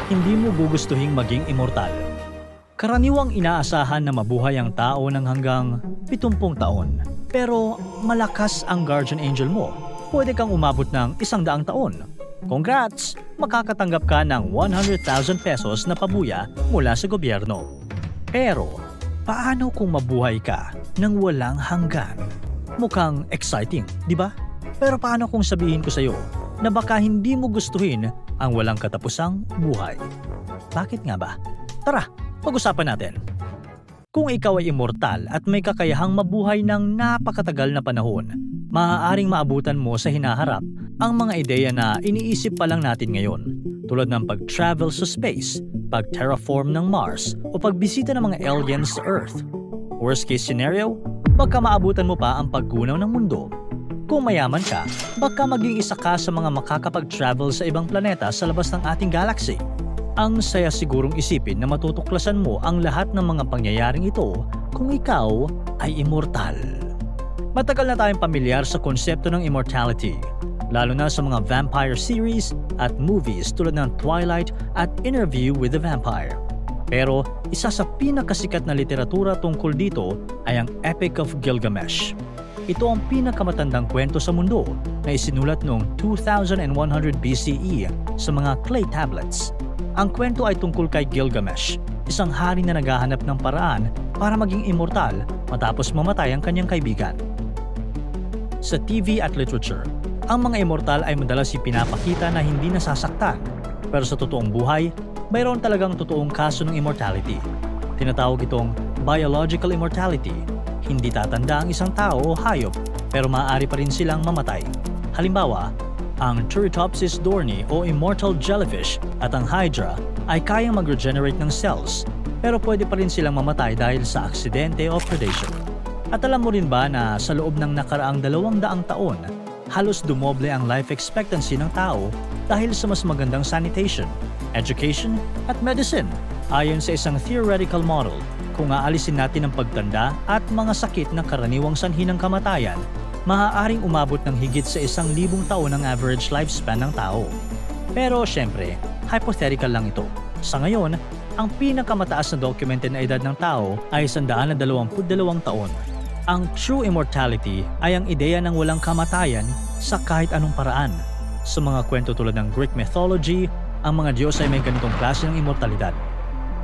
hindi mo gugustuhing maging immortal? Karaniwang inaasahan na mabuhay ang tao ng hanggang 70 taon. Pero malakas ang guardian angel mo. Pwede kang umabot ng 100 taon. Congrats! Makakatanggap ka ng 100,000 pesos na pabuya mula sa gobyerno. Pero, paano kung mabuhay ka ng walang hanggan? Mukhang exciting, di ba? Pero paano kung sabihin ko sa'yo na baka hindi mo gustuhin ang walang katapusang buhay? Bakit nga ba? Tara, pag-usapan natin. Kung ikaw ay immortal at may kakayahang mabuhay ng napakatagal na panahon, maaaring maabutan mo sa hinaharap ang mga ideya na iniisip pa lang natin ngayon, tulad ng pag-travel sa space, pag-terraform ng Mars, o pagbisita ng mga aliens sa Earth. Worst case scenario, baka maabutan mo pa ang paggunaw ng mundo. Kung mayaman ka, baka maging isa ka sa mga makakapag-travel sa ibang planeta sa labas ng ating galaxy. Ang saya sigurong isipin na matutuklasan mo ang lahat ng mga pangyayaring ito kung ikaw ay immortal. Matagal na tayong pamilyar sa konsepto ng immortality, lalo na sa mga vampire series at movies tulad ng Twilight at Interview with the Vampire. Pero isa sa pinakasikat na literatura tungkol dito ay ang Epic of Gilgamesh. Ito ang pinakamatandang kwento sa mundo na isinulat noong 2100 BCE sa mga clay tablets. Ang kwento ay tungkol kay Gilgamesh, isang hari na naghahanap ng paraan para maging immortal matapos mamatay ang kanyang kaibigan. Sa TV at literature, ang mga immortal ay madalas ipinapakita na hindi nasasaktan, pero sa totoong buhay, mayroon talagang totoong kaso ng immortality. Tinatawag itong biological immortality. Hindi tatanda ang isang tao o hayop, pero maaari pa rin silang mamatay. Halimbawa, ang Turritopsis dohrnii o immortal jellyfish at ang Hydra ay kayang mag-regenerate ng cells, pero pwede pa rin silang mamatay dahil sa aksidente o predation. At alam mo rin ba na sa loob ng nakaraang 200 taon, halos dumoble ang life expectancy ng tao dahil sa mas magandang sanitation, education, at medicine. Ayon sa isang theoretical model, kung aalisin natin ang pagtanda at mga sakit na karaniwang sanhi ng kamatayan, maaaring umabot ng higit sa 1,000 taon ang average lifespan ng tao. Pero syempre, hypothetical lang ito. Sa ngayon, ang pinakamataas na documented na edad ng tao ay 122 taon. Ang true immortality ay ang ideya ng walang kamatayan sa kahit anong paraan. Sa mga kwento tulad ng Greek mythology, ang mga Diyos ay may ganitong klase ng immortalidad.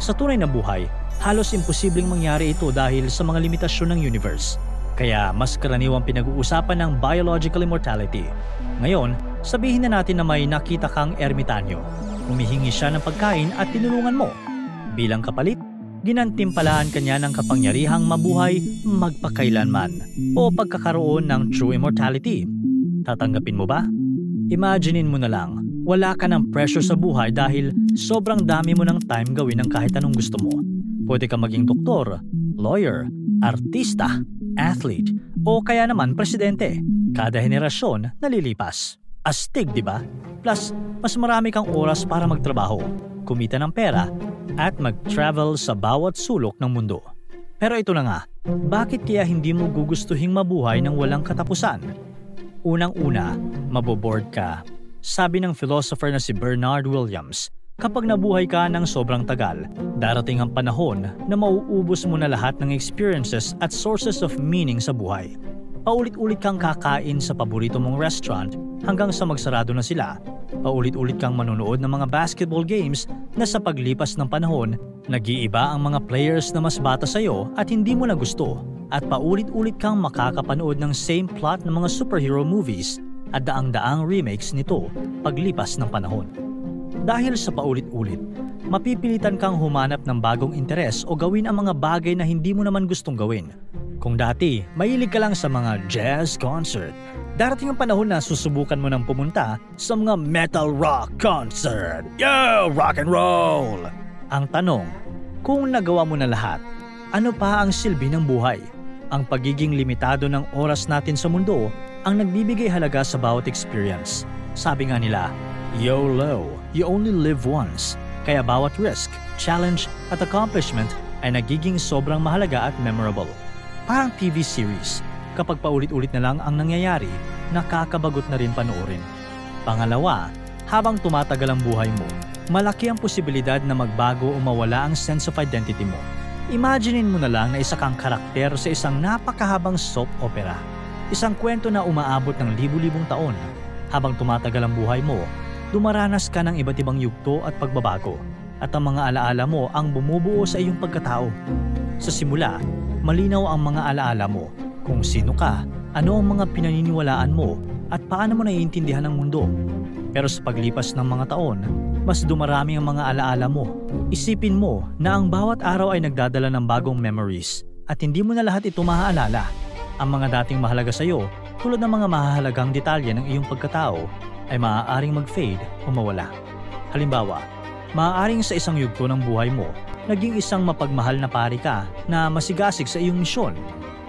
Sa tunay na buhay, halos imposibleng mangyari ito dahil sa mga limitasyon ng universe. Kaya mas karaniwang pinag-uusapan ng biological immortality. Ngayon, sabihin na natin na may nakita kang ermitanyo. Humihingi siya ng pagkain at tinulungan mo. Bilang kapalit, ginantimpalaan kanya ng kapangyarihang mabuhay magpakailanman o pagkakaroon ng true immortality. Tatanggapin mo ba? Imaginein mo na lang, wala ka ng pressure sa buhay dahil sobrang dami mo ng time gawin ang kahit anong gusto mo. Pwede ka maging doktor, lawyer, artista, athlete, o kaya naman presidente. Kada henerasyon nalilipas. Astig, di ba? Plus, mas marami kang oras para magtrabaho, kumita ng pera, at mag-travel sa bawat sulok ng mundo. Pero ito na nga, bakit kaya hindi mo gugustuhing mabuhay ng walang katapusan? Unang-una, maboboard ka. Sabi ng philosopher na si Bernard Williams, kapag nabuhay ka ng sobrang tagal, darating ang panahon na mauubos mo na lahat ng experiences at sources of meaning sa buhay. Paulit-ulit kang kakain sa paborito mong restaurant hanggang sa magsarado na sila. Paulit-ulit kang manonood ng mga basketball games na sa paglipas ng panahon, nag-iiba ang mga players na mas bata sa'yo at hindi mo na gusto. At paulit-ulit kang makakapanood ng same plot ng mga superhero movies at daang-daang remakes nito paglipas ng panahon. Dahil sa paulit-ulit, mapipilitan kang humanap ng bagong interes o gawin ang mga bagay na hindi mo naman gustong gawin. Kung dati, mahilig ka lang sa mga jazz concert, darating ang panahon na susubukan mo ng pumunta sa mga metal rock concert. Yo! Rock and roll! Ang tanong, kung nagawa mo na lahat, ano pa ang silbi ng buhay? Ang pagiging limitado ng oras natin sa mundo ang nagbibigay halaga sa bawat experience. Sabi nga nila, YOLO, you only live once. Kaya bawat risk, challenge at accomplishment ay nagiging sobrang mahalaga at memorable. Parang TV series, kapag paulit-ulit na lang ang nangyayari, nakakabagot na rin panoorin. Pangalawa, habang tumatagal ang buhay mo, malaki ang posibilidad na magbago o mawala ang sense of identity mo. Imaginein mo na lang na isa kang karakter sa isang napakahabang soap opera. Isang kwento na umaabot ng libu-libong taon. Habang tumatagal ang buhay mo, dumaranas ka ng iba't ibang yugto at pagbabago. At ang mga alaala mo ang bumubuo sa iyong pagkatao. Sa simula, malinaw ang mga alaala mo. Kung sino ka, ano ang mga pinaniniwalaan mo, at paano mo naiintindihan ang mundo. Pero sa paglipas ng mga taon, mas dumarami ang mga alaala mo. Isipin mo na ang bawat araw ay nagdadala ng bagong memories at hindi mo na lahat ito maaalala. Ang mga dating mahalaga sa iyo, tulad ng mga mahahalagang detalye ng iyong pagkatao, ay maaaring mag-fade o mawala. Halimbawa, maaaring sa isang yugto ng buhay mo, naging isang mapagmahal na pari ka na masigasig sa iyong misyon.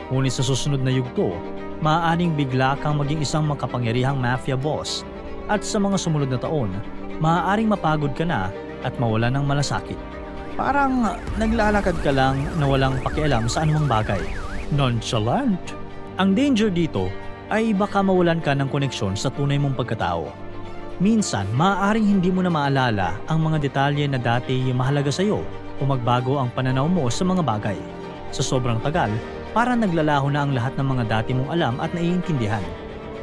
Ngunit sa susunod na yugto, maaaring bigla kang maging isang makapangyarihang mafia boss. At sa mga sumunod na taon, maaaring mapagod ka na at mawala ng malasakit. Parang naglalakad ka lang na walang pakialam sa anumang bagay. Nonchalant. Ang danger dito ay baka mawalan ka ng koneksyon sa tunay mong pagkatao. Minsan, maaaring hindi mo na maalala ang mga detalye na dati mahalaga sa iyo o magbago ang pananaw mo sa mga bagay. Sa sobrang tagal, parang naglalaho na ang lahat ng mga dati mong alam at naiintindihan.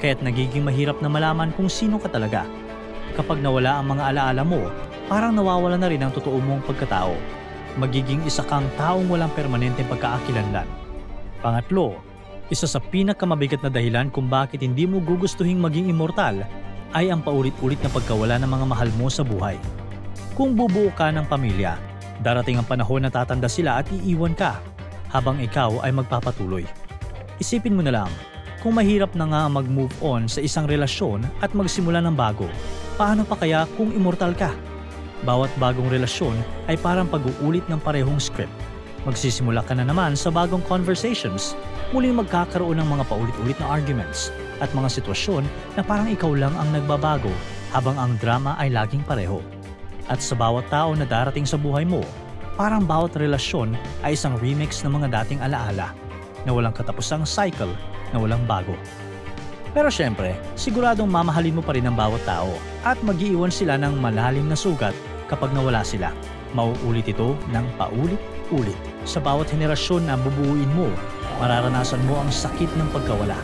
Kaya't nagiging mahirap na malaman kung sino ka talaga. Kapag nawala ang mga alaala mo, parang nawawala na rin ang totoo mong pagkatao. Magiging isa kang taong walang permanenteng pagkaakilanlan. Pangatlo, isa sa pinakamabigat na dahilan kung bakit hindi mo gugustuhing maging immortal ay ang paulit-ulit na pagkawala ng mga mahal mo sa buhay. Kung bubuo ka ng pamilya, darating ang panahon na tatanda sila at iiwan ka habang ikaw ay magpapatuloy. Isipin mo na lang, kung mahirap na nga mag-move on sa isang relasyon at magsimula ng bago, paano pa kaya kung immortal ka? Bawat bagong relasyon ay parang pag-uulit ng parehong script. Magsisimula ka na naman sa bagong conversations, muling magkakaroon ng mga paulit-ulit na arguments at mga sitwasyon na parang ikaw lang ang nagbabago habang ang drama ay laging pareho. At sa bawat tao na darating sa buhay mo, parang bawat relasyon ay isang remix ng mga dating alaala na walang katapusang cycle na walang bago. Pero syempre, siguradong mamahalin mo pa rin ang bawat tao at mag-iiwan sila ng malalim na sugat kapag nawala sila. Mauulit ito ng paulit-ulit. Sa bawat henerasyon na bubuuin mo, mararanasan mo ang sakit ng pagkawala.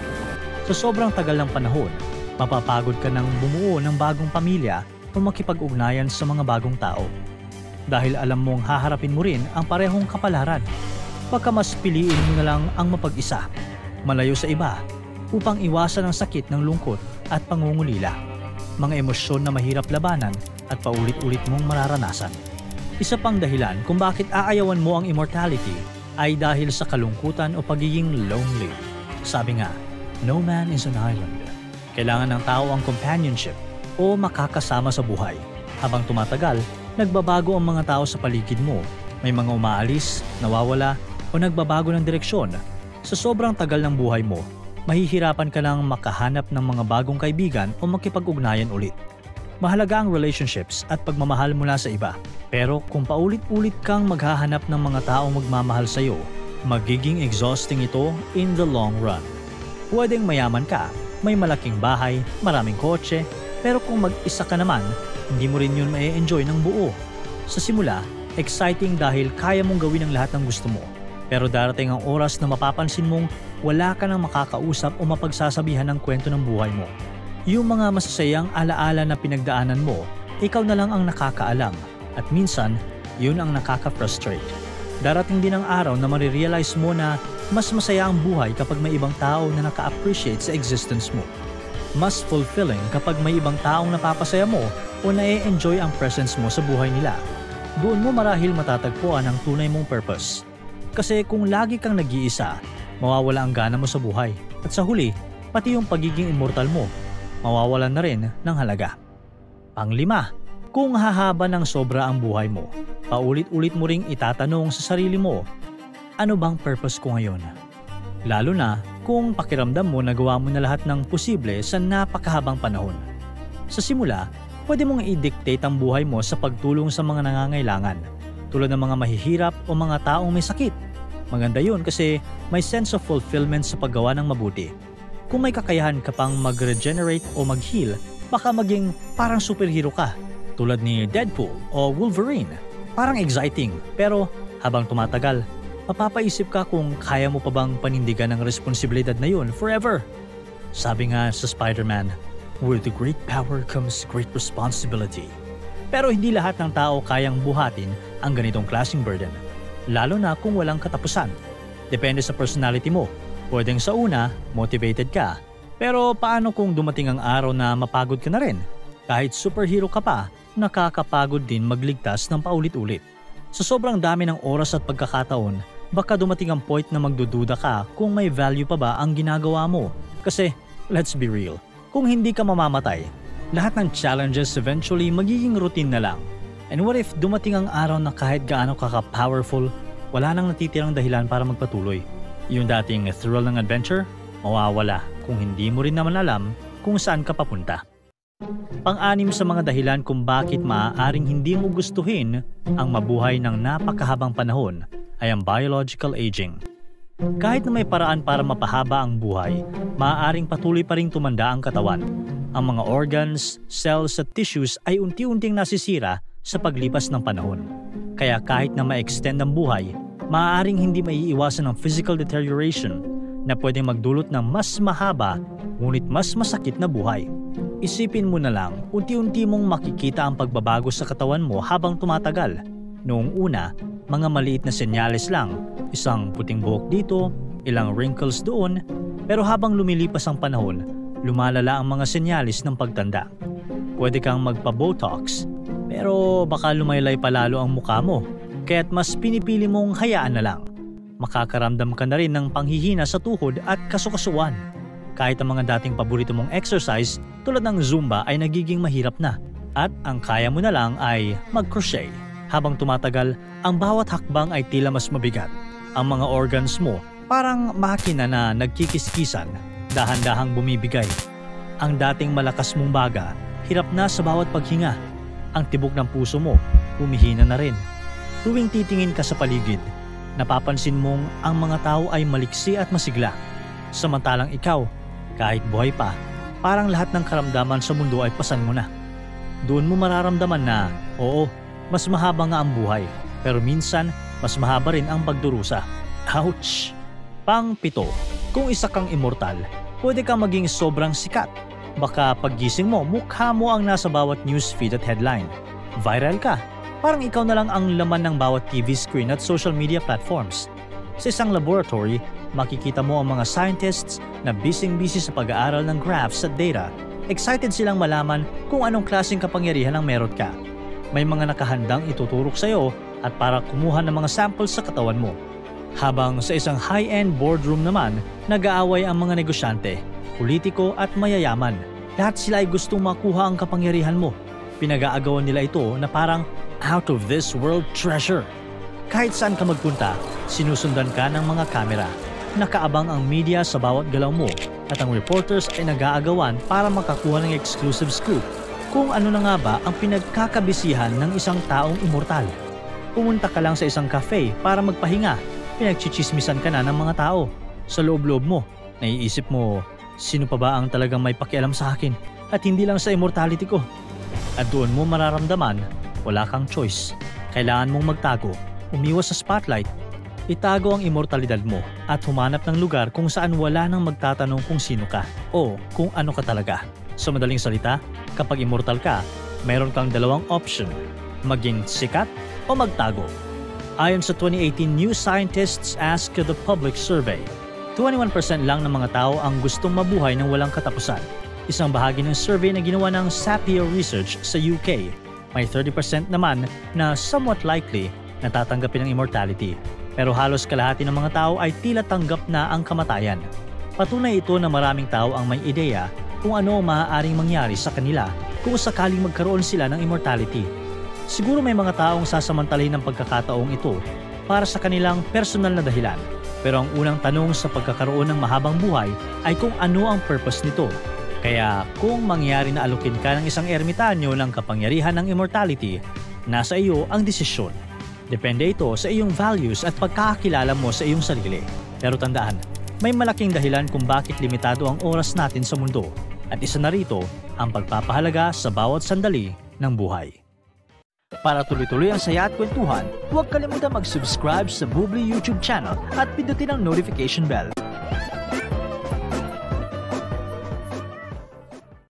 Sa sobrang tagal ng panahon, mapapagod ka ng bumuo ng bagong pamilya o makipag-ugnayan sa mga bagong tao. Dahil alam mong haharapin mo rin ang parehong kapalaran. Pagka mas piliin mo na lang ang mapag-isa, malayo sa iba, upang iwasan ang sakit ng lungkot at pangungulila. Mga emosyon na mahirap labanan at paulit-ulit mong mararanasan. Isa pang dahilan kung bakit aayawan mo ang immortality ay dahil sa kalungkutan o pagiging lonely. Sabi nga, no man is an island. Kailangan ng tao ang companionship o makakasama sa buhay. Habang tumatagal, nagbabago ang mga tao sa paligid mo. May mga umaalis, nawawala, o nagbabago ng direksyon. Sa sobrang tagal ng buhay mo, mahihirapan ka lang makahanap ng mga bagong kaibigan o makipag-ugnayan ulit. Mahalaga ang relationships at pagmamahal mula sa iba. Pero kung paulit-ulit kang maghahanap ng mga taong magmamahal sa iyo, magiging exhausting ito in the long run. Pwedeng mayaman ka, may malaking bahay, maraming kotse, pero kung mag-isa ka naman, hindi mo rin yun ma-enjoy ng buo. Sa simula, exciting dahil kaya mong gawin ang lahat ng gusto mo. Pero darating ang oras na mapapansin mong wala ka nang makakausap o mapagsasabihan ng kwento ng buhay mo. Yung mga masasayang alaala na pinagdaanan mo, ikaw na lang ang nakakaalam at minsan, yun ang nakaka-frustrate. Darating din ang araw na marirealize mo na mas masaya ang buhay kapag may ibang tao na naka-appreciate sa existence mo. Mas fulfilling kapag may ibang taong napapasaya mo o na-enjoy ang presence mo sa buhay nila. Doon mo marahil matatagpuan ang tunay mong purpose. Kasi kung lagi kang nag-iisa, mawawala ang gana mo sa buhay. At sa huli, pati yung pagiging immortal mo, mawawalan na rin ng halaga. Panglima, kung hahaba ng sobra ang buhay mo, paulit-ulit mo ring itatanong sa sarili mo, ano bang purpose ko ngayon? Lalo na kung pakiramdam mo nagawa mo na lahat ng posible sa napakahabang panahon. Sa simula, pwede mong i-dictate ang buhay mo sa pagtulong sa mga nangangailangan, tulad ng mga mahihirap o mga taong may sakit. Maganda yun kasi may sense of fulfillment sa paggawa ng mabuti. Kung may kakayahan ka pang mag-regenerate o mag-heal, baka maging parang superhero ka. Tulad ni Deadpool o Wolverine. Parang exciting, pero habang tumatagal, mapapaisip ka kung kaya mo pa bang panindigan ang responsibilidad na yun forever. Sabi nga sa Spider-Man, "With great power comes great responsibility." Pero hindi lahat ng tao kayang buhatin ang ganitong klaseng burden, lalo na kung walang katapusan. Depende sa personality mo. Pwedeng sa una, motivated ka. Pero paano kung dumating ang araw na mapagod ka na rin? Kahit superhero ka pa, nakakapagod din magligtas ng paulit-ulit. Sa sobrang dami ng oras at pagkakataon, baka dumating ang point na magdududa ka kung may value pa ba ang ginagawa mo. Kasi, let's be real, kung hindi ka mamamatay, lahat ng challenges eventually magiging routine na lang. And what if dumating ang araw na kahit gaano ka-powerful, wala nang natitirang dahilan para magpatuloy? Yung dating thrill ng adventure, mawawala kung hindi mo rin naman alam kung saan ka papunta. Pang-anim sa mga dahilan kung bakit maaaring hindi mo gustuhin ang mabuhay ng napakahabang panahon ay ang biological aging. Kahit na may paraan para mapahaba ang buhay, maaaring patuloy pa ring tumanda ang katawan. Ang mga organs, cells at tissues ay unti-unting nasisira sa paglipas ng panahon. Kaya kahit na ma-extend ang buhay, maaaring hindi maiiwasan ang physical deterioration na pwedeng magdulot ng mas mahaba ngunit mas masakit na buhay. Isipin mo na lang, unti-unti mong makikita ang pagbabago sa katawan mo habang tumatagal. Noong una, mga maliit na senyales lang, isang puting buhok dito, ilang wrinkles doon, pero habang lumilipas ang panahon, lumalala ang mga senyales ng pagtanda. Pwede kang magpa-botox, pero baka lumaylay palalo ang mukha mo, kaya't mas pinipili mong hayaan na lang. Makakaramdam ka na rin ng panghihina sa tuhod at kasukasuan. Kahit ang mga dating paborito mong exercise tulad ng Zumba ay nagiging mahirap na. At ang kaya mo na lang ay mag-crochet. Habang tumatagal, ang bawat hakbang ay tila mas mabigat. Ang mga organs mo parang makina na nagkikiskisan, dahan-dahang bumibigay. Ang dating malakas mong baga, hirap na sa bawat paghinga. Ang tibok ng puso mo, humihina na rin. Tuwing titingin ka sa paligid, napapansin mong ang mga tao ay maliksi at masigla. Samantalang ikaw, kahit buhay pa, parang lahat ng karamdaman sa mundo ay pasan mo na. Doon mo mararamdaman na, oo, mas mahaba nga ang buhay, pero minsan mas mahaba rin ang pagdurusa. Ouch! Pang-7, kung isa kang immortal, pwede kang maging sobrang sikat. Baka paggising mo, mukha mo ang nasa bawat newsfeed at headline. Viral ka. Parang ikaw na lang ang laman ng bawat TV screen at social media platforms. Sa isang laboratory, makikita mo ang mga scientists na busy sa pag-aaral ng graphs at data. Excited silang malaman kung anong klaseng kapangyarihan ang meron ka. May mga nakahandang ituturok sa iyo at para kumuha ng mga samples sa katawan mo. Habang sa isang high-end boardroom naman, nag-aaway ang mga negosyante, politiko at mayayaman. Lahat sila ay gustong makuha ang kapangyarihan mo. Pinag-aagawan nila ito na parang out of this world treasure. Kahit saan ka magpunta, sinusundan ka ng mga kamera. Nakaabang ang media sa bawat galaw mo at ang reporters ay nag-aagawan para makakuha ng exclusive scoop kung ano na nga ba ang pinagkakabisihan ng isang taong immortal. Pumunta ka lang sa isang cafe para magpahinga, pinagchichismisan ka na ng mga tao. Sa loob-loob mo, naiisip mo, sino pa ba ang talagang may pakialam sa akin at hindi lang sa immortality ko? At doon mo mararamdaman, wala kang choice. Kailangan mong magtago, umiwas sa spotlight, itago ang immortalidad mo at humanap ng lugar kung saan wala nang magtatanong kung sino ka o kung ano ka talaga. Sa madaling salita, kapag immortal ka, mayroon kang dalawang option, maging sikat o magtago. Ayon sa 2018 New Scientists Ask the Public Survey, 21% lang ng mga tao ang gustong mabuhay ng walang katapusan. Isang bahagi ng survey na ginawa ng Sapir Research sa UK. May 30% naman na somewhat likely na tatanggapin ang immortality. Pero halos kalahati ng mga tao ay tila tanggap na ang kamatayan. Patunay ito na maraming tao ang may ideya kung ano ang maaaring mangyari sa kanila kung sakaling magkaroon sila ng immortality. Siguro may mga taong sasamantalahin ng pagkakataong ito para sa kanilang personal na dahilan. Pero ang unang tanong sa pagkakaroon ng mahabang buhay ay kung ano ang purpose nito. Kaya kung mangyari na alukin ka ng isang ermitanyo ng kapangyarihan ng immortality, nasa iyo ang desisyon. Depende ito sa iyong values at pagkakakilala mo sa iyong sarili. Pero tandaan, may malaking dahilan kung bakit limitado ang oras natin sa mundo. At isa na rito ang pagpapahalaga sa bawat sandali ng buhay. Para tuloy-tuloy ang saya at kwentuhan, huwag kalimutan mag-subscribe sa Bubbly YouTube channel at pindutin ang notification bell.